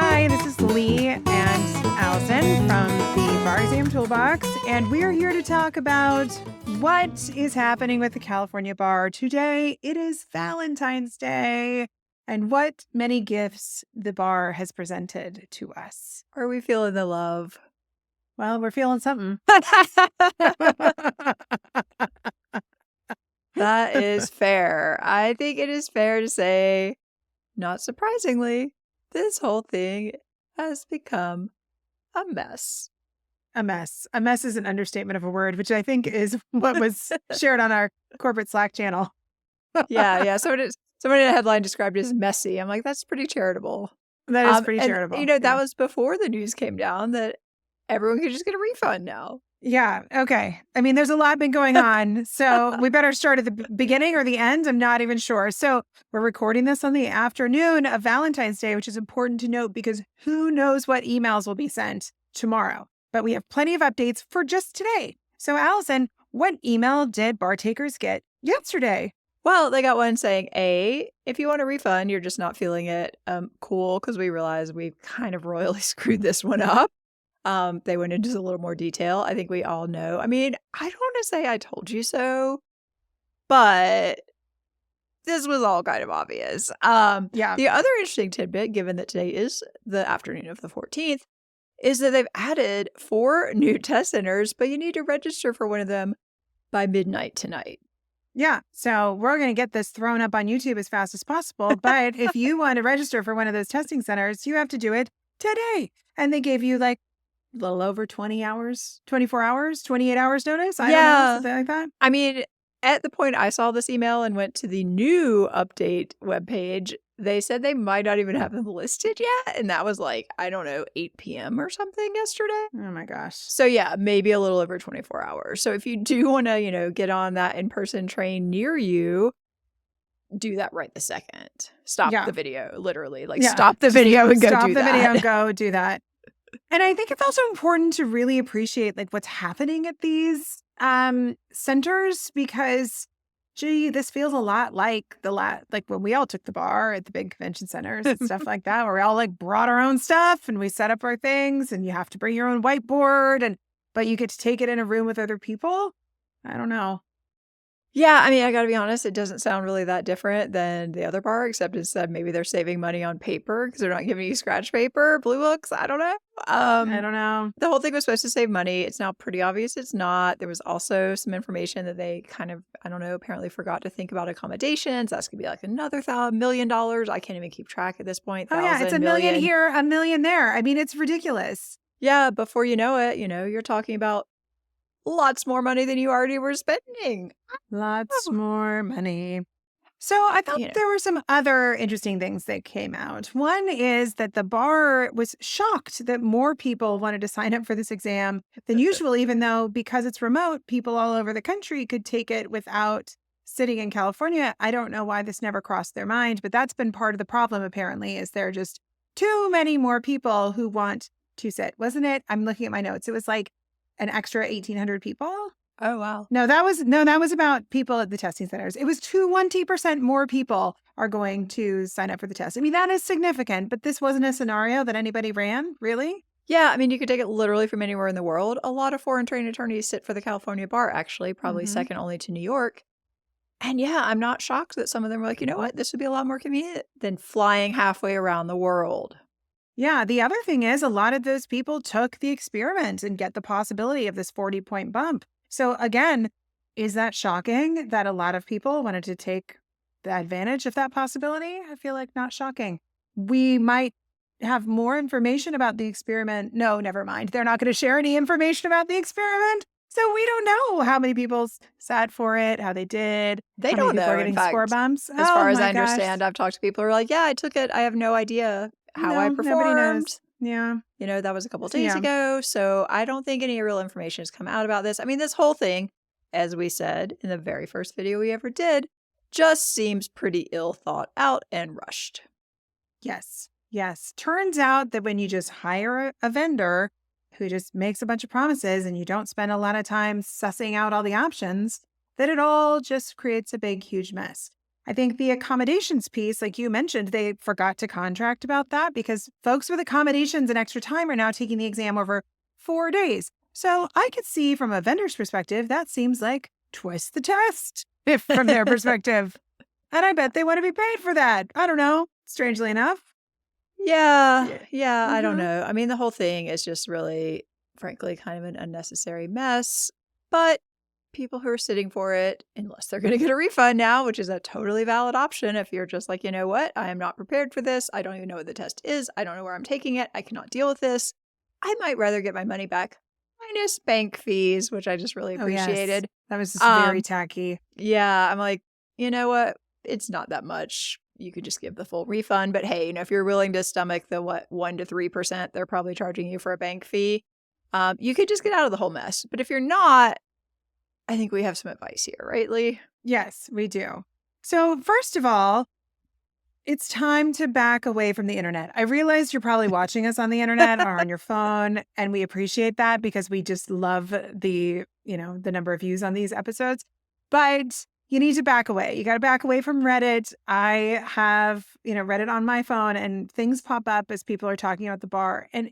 Hi, this is Lee and Allison from the Bar Exam Toolbox, and we're here to talk about what is happening with the California bar. Today, it is Valentine's Day, and what many gifts the bar has presented to us. Are we feeling the love? Well, we're feeling something. That is fair. I think it is fair to say, not surprisingly, this whole thing has become a mess. A mess. A mess is an understatement of a word, which I think is what was shared on our corporate Slack channel. Yeah. Somebody in a headline described it as messy. I'm like, that's pretty charitable. That is pretty charitable. That was before the news came down that everyone could just get a refund now. Yeah. Okay. I mean, there's a lot been going on. So we better start at the beginning or the end. I'm not even sure. So we're recording this on the afternoon of Valentine's Day, which is important to note because who knows what emails will be sent tomorrow. But we have plenty of updates for just today. So Allison, what email did bar takers get yesterday? Well, they got one saying, if you want a refund, you're just not feeling it. Cool, because we realized we've kind of royally screwed this one up. They went into a little more detail. I think we all know. I mean, I don't want to say I told you so, but this was all kind of obvious. Yeah. The other interesting tidbit, given that today is the afternoon of the 14th, is that they've added 4 new test centers, but you need to register for one of them by midnight tonight. Yeah. So we're going to get this thrown up on YouTube as fast as possible. But if you want to register for one of those testing centers, you have to do it today. And they gave you like a little over 20 hours, 24 hours, 28 hours notice. I don't know, something like that. I mean, at the point I saw this email and went to the new update webpage, they said they might not even have them listed yet. And that was like, I don't know, 8 p.m. or something yesterday. Oh my gosh. So yeah, maybe a little over 24 hours. So if you do want to, get on that in-person train near you, do that right the second. Stop the video, literally. Stop the video and go do that. Stop the video and go do that. And I think it's also important to really appreciate what's happening at these centers because, gee, this feels a lot like when we all took the bar at the big convention centers and stuff like that, where we all brought our own stuff and we set up our things and you have to bring your own whiteboard but you get to take it in a room with other people. I don't know. Yeah, I mean, I got to be honest, it doesn't sound really that different than the other bar, except instead maybe they're saving money on paper because they're not giving you scratch paper, blue books. I don't know. I don't know. The whole thing was supposed to save money. It's now pretty obvious it's not. There was also some information that they kind of, I don't know, apparently forgot to think about accommodations. That's going to be like another $1 million. I can't even keep track at this point. Oh, yeah, it's $1 million here, $1 million there. I mean, it's ridiculous. Yeah, before you know it, you're talking about lots more money than you already were spending. Lots more money. So I thought there were some other interesting things that came out. One is that the bar was shocked that more people wanted to sign up for this exam than usual, even though because it's remote, people all over the country could take it without sitting in California. I don't know why this never crossed their mind, but that's been part of the problem, apparently, is there are just too many more people who want to sit. Wasn't it? I'm looking at my notes. It was like an extra 1,800 people. Oh, wow. No, that was about people at the testing centers. It was 20% more people are going to sign up for the test. I mean, that is significant, but this wasn't a scenario that anybody ran, really? Yeah, I mean, you could take it literally from anywhere in the world. A lot of foreign trained attorneys sit for the California bar, actually, probably second only to New York. And yeah, I'm not shocked that some of them were like, you know what, this would be a lot more convenient than flying halfway around the world. Yeah, the other thing is a lot of those people took the experiment and get the possibility of this 40-point bump. So again, is that shocking that a lot of people wanted to take the advantage of that possibility? I feel like not shocking. We might have more information about the experiment. No, never mind. They're not going to share any information about the experiment. So we don't know how many people sat for it, how they did. They don't know, are getting score bumps. As far as I understand, I've talked to people who are like, yeah, I took it. I have no idea how I performed. Nobody knows. Yeah. That was a couple of days ago. So I don't think any real information has come out about this. I mean, this whole thing, as we said in the very first video we ever did, just seems pretty ill thought out and rushed. Yes. Turns out that when you just hire a vendor who just makes a bunch of promises and you don't spend a lot of time sussing out all the options, that it all just creates a big, huge mess. I think the accommodations piece, like you mentioned, they forgot to contract about that because folks with accommodations and extra time are now taking the exam over 4 days. So I could see from a vendor's perspective, that seems like twice the test, if from their perspective. And I bet they want to be paid for that. I don't know, strangely enough. Yeah, I don't Mm-hmm. know. I mean, the whole thing is just really, frankly, kind of an unnecessary mess. But people who are sitting for it, unless they're going to get a refund now, which is a totally valid option if you're just like, you know what, I am not prepared for this. I don't even know what the test is. I don't know where I'm taking it. I cannot deal with this. I might rather get my money back minus bank fees, which I just really Oh, yes. appreciated. That was just very Um, tacky. yeah, I'm like, you know what? It's not that much. You could just give the full refund. But hey, if you're willing to stomach the 1 to 3% they're probably charging you for a bank fee, you could just get out of the whole mess. But if you're not, I think we have some advice here, right, Lee? Yes, we do. So, first of all, it's time to back away from the internet. I realize you're probably watching us on the internet or on your phone, and we appreciate that because we just love the number of views on these episodes. But you need to back away. You got to back away from Reddit. I have, Reddit on my phone and things pop up as people are talking about the bar. And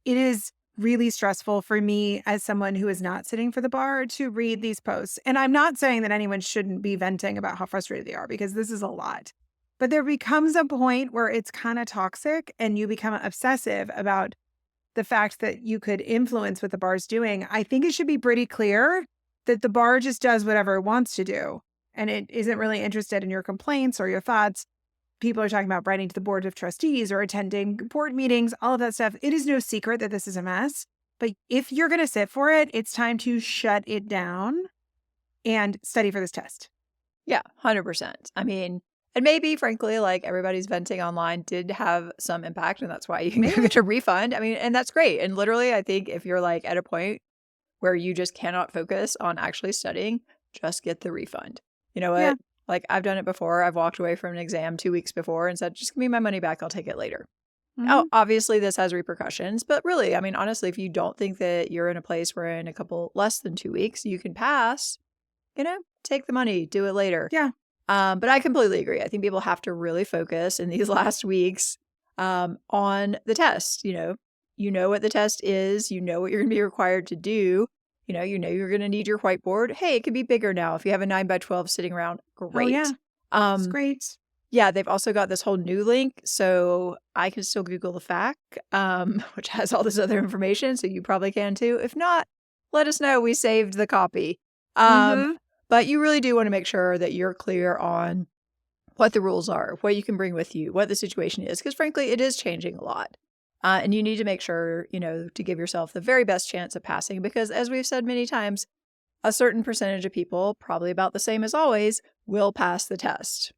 it is really stressful for me as someone who is not sitting for the bar to read these posts. And I'm not saying that anyone shouldn't be venting about how frustrated they are because this is a lot. But there becomes a point where it's kind of toxic and you become obsessive about the fact that you could influence what the bar's doing. I think it should be pretty clear that the bar just does whatever it wants to do. And it isn't really interested in your complaints or your thoughts. People are talking about writing to the board of trustees or attending board meetings, all of that stuff. It is no secret that this is a mess. But if you're going to sit for it, it's time to shut it down and study for this test. Yeah, 100%. I mean, and maybe, frankly, like everybody's venting online did have some impact, and that's why you can get a refund. I mean, and that's great. And literally, I think if you're like at a point where you just cannot focus on actually studying, just get the refund. You know what? Yeah. Like I've done it before. I've walked away from an exam 2 weeks before and said, just give me my money back. I'll take it later. Mm-hmm. Oh, obviously this has repercussions, but really, I mean, honestly, if you don't think that you're in a place where in a couple less than 2 weeks you can pass, take the money, do it later. Yeah. But I completely agree. I think people have to really focus in these last weeks on the test. You know what the test is. You know what you're going to be required to do. You know you're going to need your whiteboard. Hey, it could be bigger now. If you have a 9x12 sitting around, great. Oh, yeah. It's great. Yeah, they've also got this whole new link. So I can still Google the fact, which has all this other information. So you probably can too. If not, let us know. We saved the copy. But you really do want to make sure that you're clear on what the rules are, what you can bring with you, what the situation is. Because frankly, it is changing a lot. And you need to make sure, to give yourself the very best chance of passing. Because as we've said many times, a certain percentage of people, probably about the same as always, will pass the test.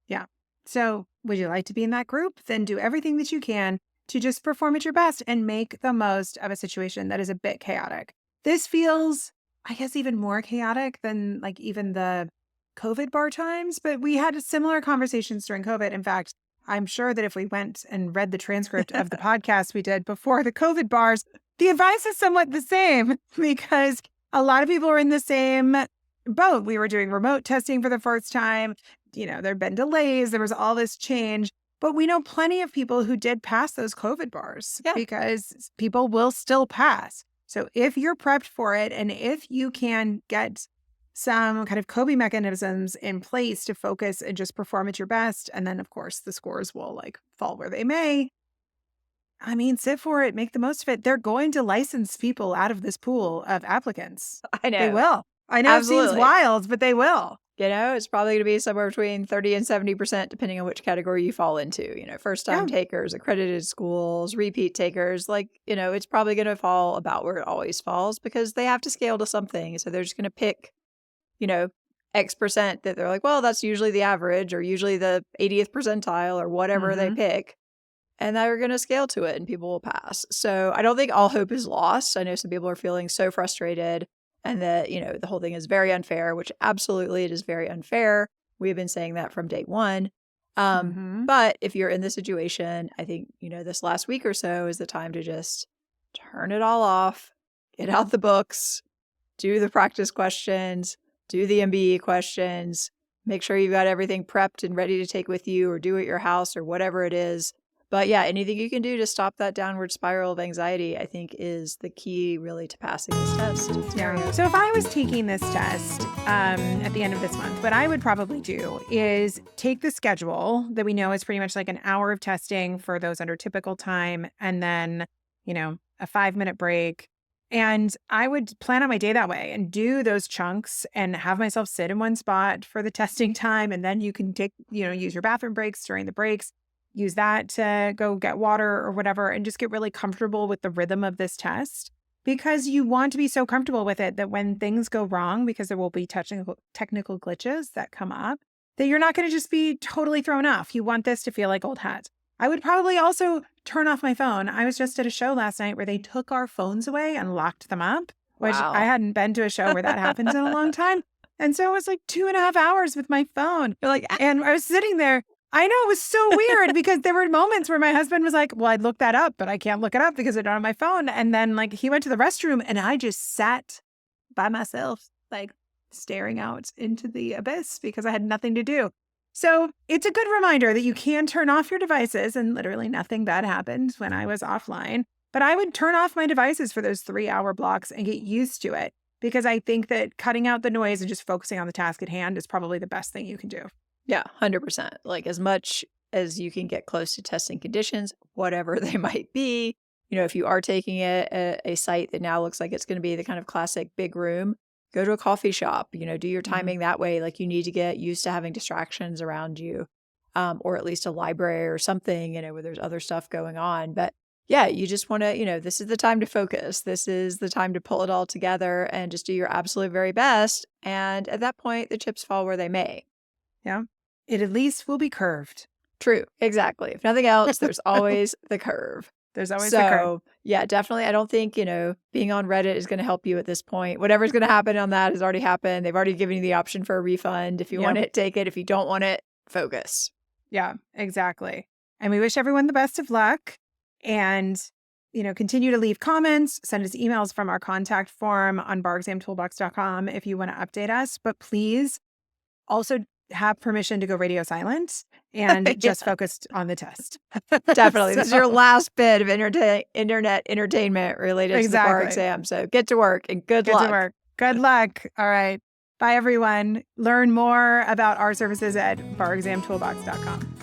Yeah. So would you like to be in that group? Then do everything that you can to just perform at your best and make the most of a situation that is a bit chaotic. This feels, I guess, even more chaotic than like even the COVID bar times, but we had similar conversations during COVID. In fact, I'm sure that if we went and read the transcript of the podcast we did before the COVID bars, the advice is somewhat the same because a lot of people were in the same boat. We were doing remote testing for the first time. There'd been delays. There was all this change. But we know plenty of people who did pass those COVID bars because people will still pass. So if you're prepped for it and if you can get some kind of coping mechanisms in place to focus and just perform at your best, and then, of course, the scores will fall where they may. I mean, sit for it, make the most of it. They're going to license people out of this pool of applicants. I know. They will. I know Absolutely. It seems wild, but they will. It's probably going to be somewhere between 30 and 70%, depending on which category you fall into. First-time takers, accredited schools, repeat takers. It's probably going to fall about where it always falls because they have to scale to something. So they're just going to pick, X percent that they're like, well, that's usually the average or usually the 80th percentile or whatever they pick. And they're going to scale to it and people will pass. So I don't think all hope is lost. I know some people are feeling so frustrated and that, the whole thing is very unfair, which absolutely it is very unfair. We have been saying that from day one. But if you're in this situation, I think, this last week or so is the time to just turn it all off, get out the books, do the practice questions, do the MBE questions, Make sure you've got everything prepped and ready to take with you or do at your house or whatever it is. But yeah, anything you can do to stop that downward spiral of anxiety, I think, is the key really to passing this test. Yeah. So if I was taking this test at the end of this month, what I would probably do is take the schedule that we know is pretty much like an hour of testing for those under typical time, and then, a 5-minute break. And I would plan out my day that way and do those chunks and have myself sit in one spot for the testing time. And then you can take, use your bathroom breaks during the breaks. Use that to go get water or whatever, and just get really comfortable with the rhythm of this test, because you want to be so comfortable with it that when things go wrong, because there will be technical glitches that come up, that you're not going to just be totally thrown off. You want this to feel like old hat. I would probably also turn off my phone. I was just at a show last night where they took our phones away and locked them up, which I hadn't been to a show where that happens in a long time. And so it was like 2.5 hours with my phone. And I was sitting there. I know, it was so weird because there were moments where my husband was like, well, I'd look that up, but I can't look it up because I don't have my phone. And then he went to the restroom and I just sat by myself, staring out into the abyss because I had nothing to do. So it's a good reminder that you can turn off your devices, and literally nothing bad happened when I was offline. But I would turn off my devices for those 3-hour blocks and get used to it, because I think that cutting out the noise and just focusing on the task at hand is probably the best thing you can do. Yeah, 100%. As much as you can get close to testing conditions, whatever they might be. If you are taking a site that now looks like it's going to be the kind of classic big room, go to a coffee shop, do your timing that way. You need to get used to having distractions around you, or at least a library or something, where there's other stuff going on. But yeah, you just want to, this is the time to focus. This is the time to pull it all together and just do your absolute very best. And at that point, the chips fall where they may. Yeah. It at least will be curved. True. Exactly. If nothing else, there's always the curve. There's always the curve. Yeah, definitely. I don't think, being on Reddit is going to help you at this point. Whatever's going to happen on that has already happened. They've already given you the option for a refund. If you want it, take it. If you don't want it, focus. Yeah, exactly. And we wish everyone the best of luck. And, continue to leave comments, send us emails from our contact form on barexamtoolbox.com if you want to update us. But please also have permission to go radio silent and just focused on the test. Definitely. This is your last bit of internet entertainment related to the bar exam. So get to work and good luck. Get to work. Good luck. All right. Bye, everyone. Learn more about our services at barexamtoolbox.com.